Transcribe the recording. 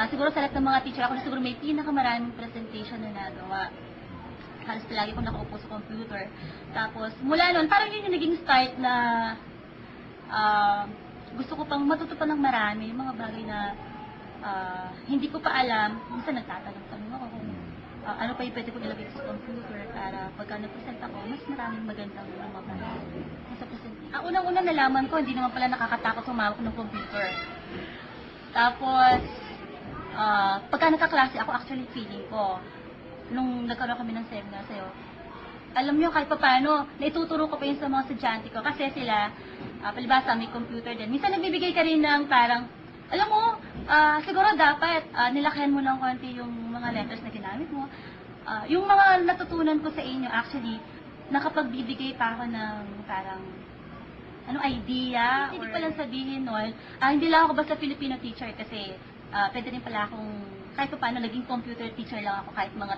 Siguro sa lahat ng mga teacher, ako na siguro may pinakamaraming presentation na nagawa. Halos lagi ko nakaupo sa computer. Tapos, mula noon, parang yun yung naging start na gusto ko pang matuto pa ng marami, yung mga bagay na hindi ko pa alam. Minsan nagtatanong ako kung ano pa yung pwede ko ilagay sa computer para pagka nag-present ako, mas maraming magandang lumabas sa presentation. Unang-una nalaman ko, hindi naman pala nakakatakot humawak ng computer. Tapos, pagka nagkaklase ako, actually feeling ko, nung nagkaroon kami ng seminar sa'yo, alam nyo, kahit pa paano, naituturo ko pa yun sa mga estudyante ko. Kasi sila, palibasa, may computer din. Minsan nagbibigay ka rin ng parang, alam mo, siguro dapat nilakihan mo ng konti yung mga letters na ginamit mo. Yung mga natutunan ko sa inyo, actually, nakapagbibigay pa ako ng parang, idea. Hindi ko lang sabihin nun, hindi lang ako basta Filipino teacher kasi pwede rin pala akong, kahit pa paano, naging computer teacher lang ako kahit mga